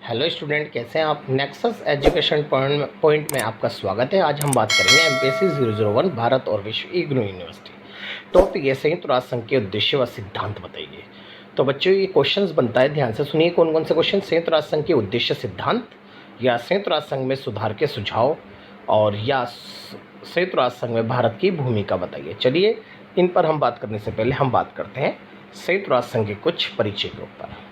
Hello student, कैसे हैं आप। नेक्सस एजुकेशन पॉइंट में आपका स्वागत है। आज हम बात करेंगे एमपीएससी 001 भारत और विश्व इग्नू यूनिवर्सिटी। टॉपिक है संयुक्त राष्ट्र संघ के उद्देश्य व सिद्धांत बताइए। तो बच्चों ये क्वेश्चंस बनता है, ध्यान से सुनिए कौन कौन से क्वेश्चन। संयुक्त राष्ट्र संघ के उद्देश्य सिद्धांत, या संयुक्त राष्ट्र संघ में सुधार के सुझाव, और या संयुक्त राष्ट्र संघ में भारत की भूमिका बताइए। चलिए इन पर हम बात करने से पहले हम बात करते हैं संयुक्त राष्ट्र संघ के कुछ परिचय के ऊपर।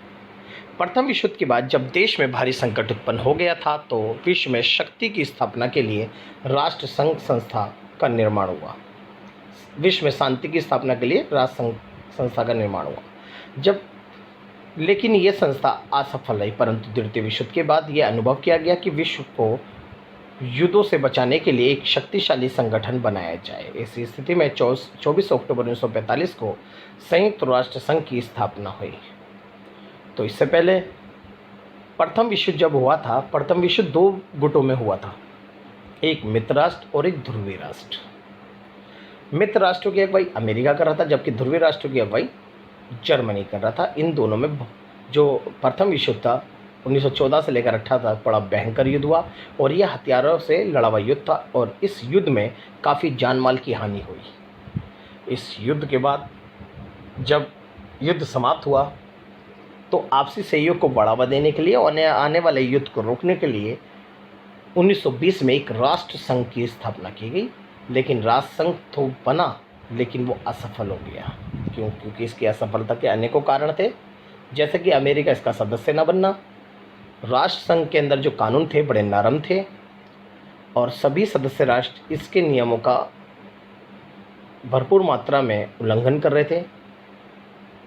प्रथम विश्व युद्ध के बाद जब देश में भारी संकट उत्पन्न हो गया था तो विश्व में शक्ति की स्थापना के लिए राष्ट्र संघ संस्था का निर्माण हुआ। विश्व में शांति की स्थापना के लिए राष्ट्र संघ संस्था का निर्माण हुआ। लेकिन ये संस्था असफल रही, परंतु द्वितीय विश्व युद्ध के बाद यह अनुभव किया गया कि विश्व को युद्धों से बचाने के लिए एक शक्तिशाली संगठन बनाया जाए। ऐसी स्थिति में 24 अक्टूबर 1945 को संयुक्त राष्ट्र संघ की स्थापना हुई। तो इससे पहले प्रथम विश्व युद्ध जब हुआ था, प्रथम विश्व युद्ध 2 गुटों में हुआ था, एक मित्र राष्ट्र और एक ध्रुवीय राष्ट्र। मित्र राष्ट्रों की अगुवाई अमेरिका कर रहा था, जबकि ध्रुवीय राष्ट्रों की अगुवाई जर्मनी कर रहा था। इन दोनों में जो प्रथम विश्व युद्ध था 1914 से लेकर 18 तक बड़ा भयंकर युद्ध हुआ, और यह हथियारों से लड़ा हुआ युद्ध था, और इस युद्ध में काफ़ी जान माल की हानि हुई। इस युद्ध के बाद जब युद्ध समाप्त हुआ तो आपसी सहयोग को बढ़ावा देने के लिए और आने वाले युद्ध को रोकने के लिए 1920 में एक राष्ट्र संघ की स्थापना की गई। लेकिन राष्ट्र संघ तो बना, लेकिन वो असफल हो गया। क्योंकि इसकी असफलता के अनेकों कारण थे, जैसे कि अमेरिका इसका सदस्य न बनना, राष्ट्र संघ के अंदर जो कानून थे बड़े नरम थे, और सभी सदस्य राष्ट्र इसके नियमों का भरपूर मात्रा में उल्लंघन कर रहे थे,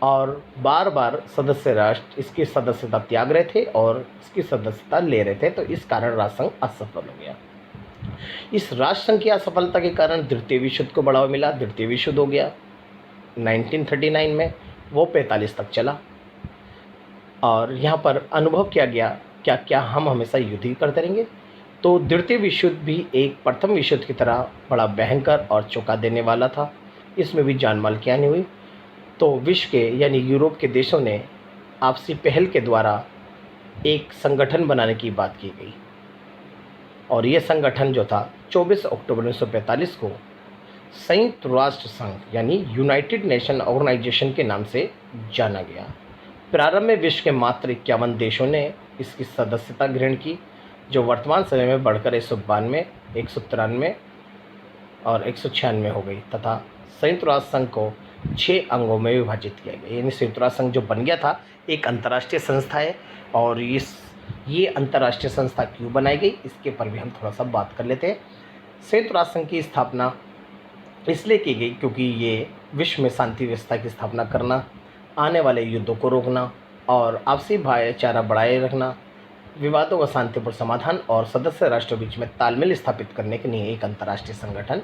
और बार बार सदस्य राष्ट्र इसकी सदस्यता त्याग रहे थे और इसकी सदस्यता ले रहे थे। तो इस कारण राष्ट्र संघ असफल हो गया। इस राष्ट्र संघ की असफलता के कारण द्वितीय विश्व युद्ध को बढ़ावा मिला। द्वितीय विश्व युद्ध हो गया 1939 में, वो 45 तक चला, और यहाँ पर अनुभव किया गया क्या हम हमेशा युद्ध ही करते रहेंगे। तो द्वितीय विश्व युद्ध भी एक प्रथम विश्व युद्ध की तरह बड़ा भयंकर और चौंका देने वाला था। इसमें भी जान माल की हानि हुई। तो विश्व के यानी यूरोप के देशों ने आपसी पहल के द्वारा एक संगठन बनाने की बात की गई, और ये संगठन जो था 24 अक्टूबर 1945 को संयुक्त राष्ट्र संघ यानी यूनाइटेड नेशन ऑर्गेनाइजेशन के नाम से जाना गया। प्रारंभ में विश्व के मात्र 51 देशों ने इसकी सदस्यता ग्रहण की, जो वर्तमान समय में बढ़कर 192, 193 और 196 हो गई, तथा संयुक्त राष्ट्र संघ को 6 अंगों में विभाजित किया गया। यानी संयुक्त राष्ट्र संघ जो बन गया था एक अंतर्राष्ट्रीय संस्था है, और ये अंतर्राष्ट्रीय संस्था क्यों बनाई गई इसके पर भी हम थोड़ा सा बात कर लेते हैं। संयुक्त राष्ट्र संघ की स्थापना इसलिए की गई क्योंकि ये विश्व में शांति व्यवस्था की स्थापना करना, आने वाले युद्धों को रोकना, और आपसी भाईचारा बढ़ाए रखना, विवादों का शांतिपूर्ण समाधान और सदस्य राष्ट्रों के बीच में तालमेल स्थापित करने के लिए एक अंतर्राष्ट्रीय संगठन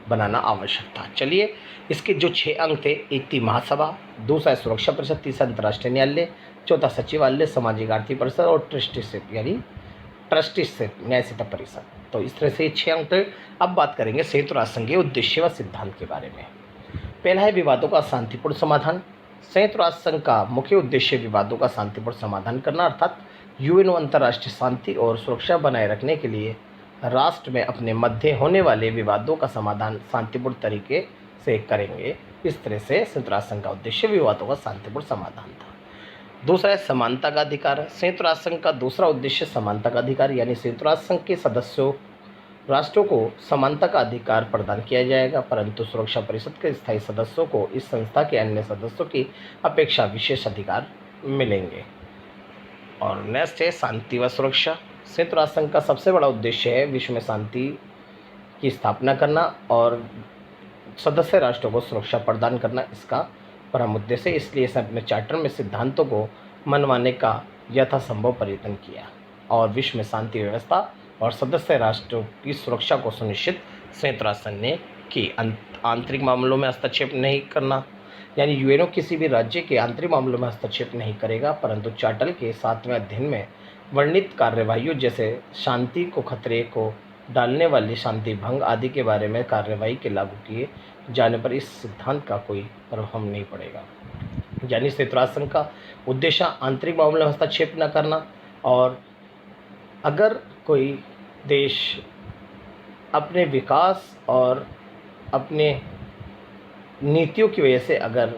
बनाना आवश्यक था। चलिए इसके जो 6 अंग थे, एक थी महासभा, दूसरा सुरक्षा परिषद, तीसरा अंतर्राष्ट्रीय न्यायालय, चौथा सचिवालय, सामाजिक आर्थिक परिषद, और ट्रस्टीशिप यानी ट्रस्टीशिप न्यायसिता परिषद। तो इस तरह से 6 अंग थे। अब बात करेंगे संयुक्त राष्ट्र संघ के उद्देश्य व सिद्धांत के बारे में। पहला है विवादों का शांतिपूर्ण समाधान। संयुक्त राष्ट्र संघ का मुख्य उद्देश्य विवादों का शांतिपूर्ण समाधान करना, अर्थात यूएनओ अंतर्राष्ट्रीय शांति और सुरक्षा बनाए रखने के लिए राष्ट्र में अपने मध्य होने वाले विवादों का समाधान शांतिपूर्ण तरीके से करेंगे। इस तरह से संयुक्त राष्ट्र संघ का उद्देश्य विवादों का शांतिपूर्ण समाधान था। दूसरा है समानता का अधिकार। संयुक्त राष्ट्र संघ का दूसरा उद्देश्य समानता का अधिकार, यानी संयुक्त राष्ट्र संघ के सदस्यों राष्ट्रों को समानता का अधिकार प्रदान किया जाएगा, परंतु सुरक्षा परिषद के स्थायी सदस्यों को इस संस्था के अन्य सदस्यों की अपेक्षा विशेष अधिकार मिलेंगे। और नेक्स्ट है शांति व सुरक्षा। संयुक्त राष्ट्र संघ का सबसे बड़ा उद्देश्य है विश्व में शांति की स्थापना करना और सदस्य राष्ट्रों को सुरक्षा प्रदान करना, इसका परम उद्देश्य है। इसलिए इसने अपने चार्टर में सिद्धांतों को मनवाने का यथासंभव प्रयत्न किया, और विश्व में शांति व्यवस्था और सदस्य राष्ट्रों की सुरक्षा को सुनिश्चित संयुक्त राष्ट्र संघ ने की। आंतरिक मामलों में हस्तक्षेप नहीं करना, यानी यूएनओ किसी भी राज्य के आंतरिक मामलों में हस्तक्षेप नहीं करेगा, परंतु चार्टर के 7वें अध्ययन में वर्णित कार्यवाहियों जैसे शांति को खतरे को डालने वाली शांति भंग आदि के बारे में कार्यवाही के लागू किए जाने पर इस सिद्धांत का कोई प्रभाव नहीं पड़ेगा। यानी संयुक्त राष्ट्र संघ का उद्देश्य आंतरिक मामलों में हस्तक्षेप न करना और अगर कोई देश अपने विकास और अपने नीतियों की वजह से अगर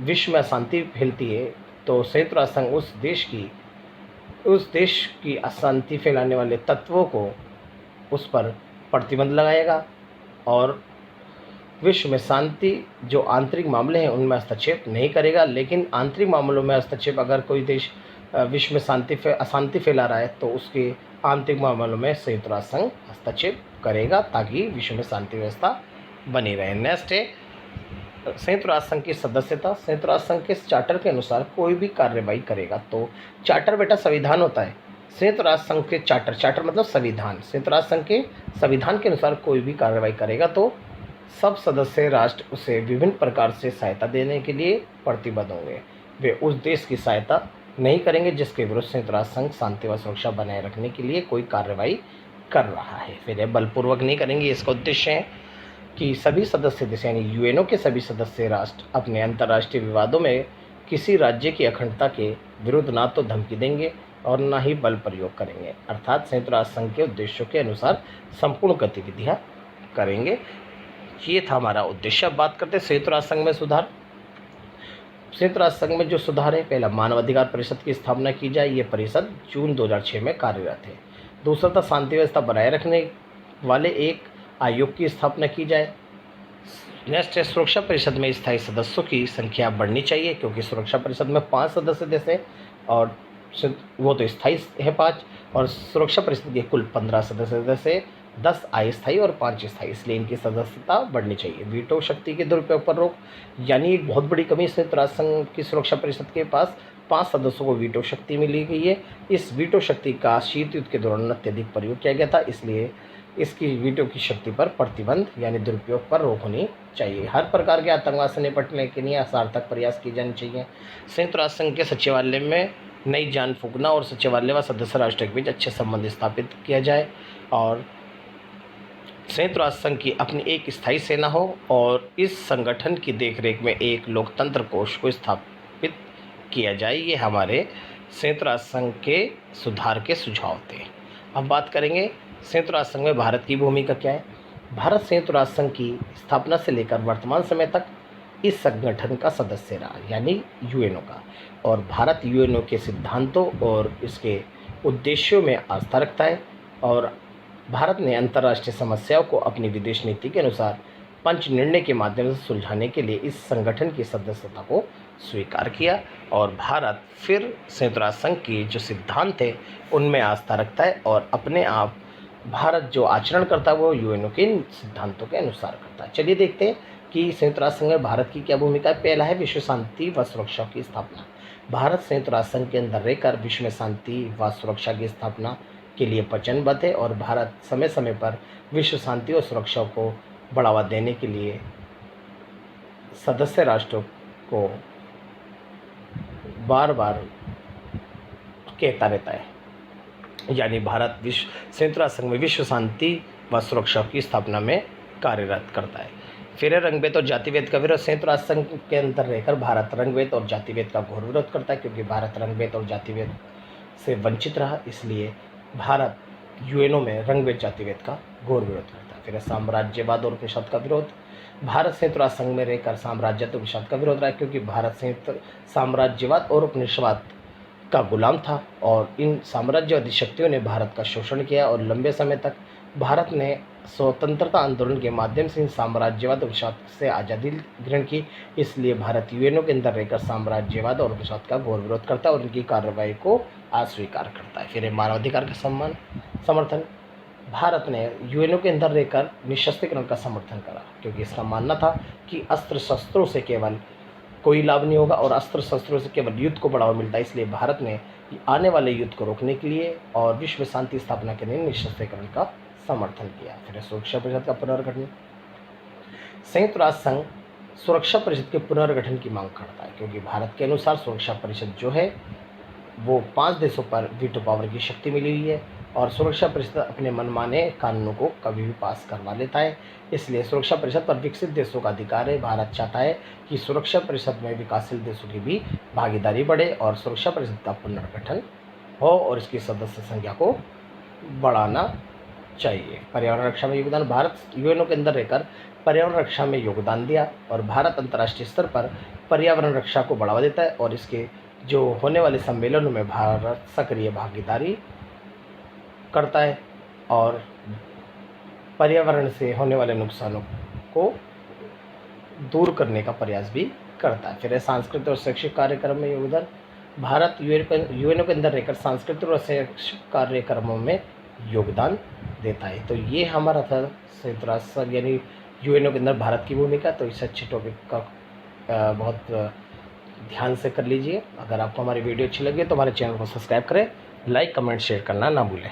विश्व में अशांति फैलती है, तो संयुक्त राष्ट्र संघ उस देश की अशांति फैलाने वाले तत्वों को उस पर प्रतिबंध लगाएगा और विश्व में शांति जो आंतरिक मामले हैं उनमें हस्तक्षेप नहीं करेगा। लेकिन आंतरिक मामलों में हस्तक्षेप अगर कोई देश विश्व में अशांति फैला रहा है तो उसके आंतरिक मामलों में संयुक्त राष्ट्र संघ हस्तक्षेप करेगा ताकि विश्व में शांति व्यवस्था बनी रहे। नेक्स्ट है संयुक्त राष्ट्र संघ की सदस्यता। संयुक्त राष्ट्र संघ के चार्टर के अनुसार कोई भी कार्रवाई करेगा तो चार्टर बेटा संविधान होता है। संयुक्त राष्ट्र संघ के चार्टर मतलब संविधान। संयुक्त राष्ट्र संघ के संविधान के अनुसार कोई भी कार्रवाई करेगा तो सब सदस्य राष्ट्र उसे विभिन्न प्रकार से सहायता देने के लिए प्रतिबद्ध होंगे। वे उस देश की सहायता नहीं करेंगे जिसके विरुद्ध संयुक्त राष्ट्र संघ शांति व सुरक्षा बनाए रखने के लिए कोई कार्रवाई कर रहा है। फिर बलपूर्वक नहीं करेंगे। इसका उद्देश्य है कि सभी सदस्य देश यानी यूएनओ के सभी सदस्य राष्ट्र अपने अंतर्राष्ट्रीय विवादों में किसी राज्य की अखंडता के विरुद्ध ना तो धमकी देंगे और ना ही बल प्रयोग करेंगे, अर्थात संयुक्त राष्ट्र संघ के उद्देश्यों के अनुसार संपूर्ण गतिविधियां करेंगे। ये था हमारा उद्देश्य। अब बात करते हैं संयुक्त राष्ट्र संघ में सुधार। संयुक्त राष्ट्र संघ में जो सुधार है, पहला मानवाधिकार परिषद की स्थापना की जाए। ये परिषद जून 2006 में कार्यरत है। दूसरा था शांति व्यवस्था बनाए रखने वाले एक आयोग की स्थापना की जाए। नेक्स्ट है सुरक्षा परिषद में स्थायी सदस्यों की संख्या बढ़नी चाहिए, क्योंकि सुरक्षा परिषद में 5 सदस्य देश हैं और वो तो स्थायी है 5, और सुरक्षा परिषद के कुल 15 सदस्य देश हैं, 10 अस्थायी और 5 स्थायी, इसलिए इनकी सदस्यता बढ़नी चाहिए। वीटो शक्ति के दुरुपयोग पर रोक, यानी एक बहुत बड़ी कमी संयुक्त राष्ट्र संघ की सुरक्षा परिषद के पास 5 सदस्यों को वीटो शक्ति मिली गई है। इस वीटो शक्ति का शीत युद्ध के दौरान अत्यधिक प्रयोग किया गया था, इसलिए इसकी वीटो की शक्ति पर प्रतिबंध यानी दुरुपयोग पर रोक होनी चाहिए। हर प्रकार के आतंकवाद से निपटने के लिए सार्थक प्रयास किए जाने चाहिए। संयुक्त राष्ट्र संघ के सचिवालय में नई जान फूंकना और सचिवालय व सदस्य राष्ट्र के बीच अच्छे संबंध स्थापित किया जाए, और संयुक्त राष्ट्र संघ की अपनी एक स्थायी सेना हो और इस संगठन की देखरेख में एक लोकतंत्र कोष को स्थापित किया जाए। ये हमारे संयुक्त राष्ट्र संघ के सुधार के सुझाव थे। अब बात करेंगे संयुक्त राष्ट्र संघ में भारत की भूमिका क्या है। भारत संयुक्त राष्ट्र संघ की स्थापना से लेकर वर्तमान समय तक इस संगठन का सदस्य रहा, यानी यूएनओ का, और भारत यूएनओ के सिद्धांतों और इसके उद्देश्यों में आस्था रखता है, और भारत ने अंतर्राष्ट्रीय समस्याओं को अपनी विदेश नीति के अनुसार पंच निर्णय के माध्यम से सुलझाने के लिए इस संगठन की सदस्यता को स्वीकार किया, और भारत फिर संयुक्त राष्ट्र संघ की जो सिद्धांत है उनमें आस्था रखता है, और अपने आप भारत जो आचरण करता है वो यूएनओ के सिद्धांतों के अनुसार करता है। चलिए देखते हैं कि संयुक्त राष्ट्र संघ में भारत की क्या भूमिका है। पहला है विश्व शांति व सुरक्षा की स्थापना। भारत संयुक्त राष्ट्र संघ के अंदर रहकर विश्व में शांति व सुरक्षा की स्थापना के लिए वचनबद्ध है, और भारत समय समय पर विश्व शांति और सुरक्षा को बढ़ावा देने के लिए सदस्य राष्ट्रों को बार बार कहता रहता है, यानी भारत संयुक्त राष्ट्र संघ में विश्व शांति व सुरक्षा की स्थापना में कार्यरत करता है। फिर है रंगभेद और जातिभेद का विरोध। संयुक्त राष्ट्र संघ के अंदर रहकर भारत रंगभेद और जातिभेद का घोर विरोध करता है, क्योंकि भारत रंगभेद और जातिभेद से वंचित रहा, इसलिए भारत यूएनओ में रंगभेद जातिभेद का घोर विरोध करता है। फिर है साम्राज्यवाद और उपनिषद का विरोध। भारत संयुक्त राष्ट्र संघ में रहकर साम्राज्यवाद और उपनिषद का विरोध रहा है, क्योंकि भारत संयुक्त साम्राज्यवाद और उपनिषदवाद का गुलाम था, और इन साम्राज्यवादी शक्तियों ने भारत का शोषण किया, और लंबे समय तक भारत ने स्वतंत्रता आंदोलन के माध्यम से इन साम्राज्यवाद और उपनिषद से आज़ादी ग्रहण की, इसलिए भारत यूएनओ के अंदर रहकर साम्राज्यवाद और उपनिषद का घोर विरोध करता है और उनकी कार्रवाई को अस्वीकार करता है। फिर मानवाधिकार का समर्थन। भारत ने यूएनओ के अंदर रहकर निशस्त्रीकरण का समर्थन करा, क्योंकि इसका मानना था कि अस्त्र शस्त्रों से केवल कोई लाभ नहीं होगा और अस्त्र शस्त्रों से केवल युद्ध को बढ़ावा मिलता है, इसलिए भारत ने आने वाले युद्ध को रोकने के लिए और विश्व शांति स्थापना के लिए निशस्त्रीकरण का समर्थन किया। फिर सुरक्षा परिषद का पुनर्गठन। संयुक्त राष्ट्र संघ सुरक्षा परिषद के पुनर्गठन की मांग करता है, क्योंकि भारत के अनुसार सुरक्षा परिषद जो है वो 5 देशों पर वीटो पावर की शक्ति मिली हुई है, और सुरक्षा परिषद अपने मनमाने कानूनों को कभी भी पास करवा लेता है, इसलिए सुरक्षा परिषद पर विकसित देशों का अधिकार है। भारत चाहता है कि सुरक्षा परिषद में विकासशील देशों की भी भागीदारी बढ़े और सुरक्षा परिषद का पुनर्गठन हो और इसकी सदस्य संख्या को बढ़ाना चाहिए। पर्यावरण रक्षा में योगदान, भारत यूएनओ के अंदर रहकर पर्यावरण रक्षा में योगदान दिया और भारत अंतर्राष्ट्रीय स्तर पर पर्यावरण रक्षा को बढ़ावा देता है और इसके जो होने वाले सम्मेलनों में भारत सक्रिय भागीदारी करता है और पर्यावरण से होने वाले नुकसानों को दूर करने का प्रयास भी करता है। फिर है सांस्कृतिक और शैक्षिक कार्यक्रम में योगदान, भारत यूएनओ के अंदर रहकर सांस्कृतिक और शैक्षिक कार्यक्रमों में योगदान देता है। तो ये हमारा था संयुक्त राष्ट्र यानी यूएनओ के अंदर भारत की भूमिका। तो इस अच्छे टॉपिक का बहुत ध्यान से कर लीजिए। अगर आपको हमारी वीडियो अच्छी लगी तो हमारे चैनल को सब्सक्राइब करें, लाइक कमेंट शेयर करना ना भूलें।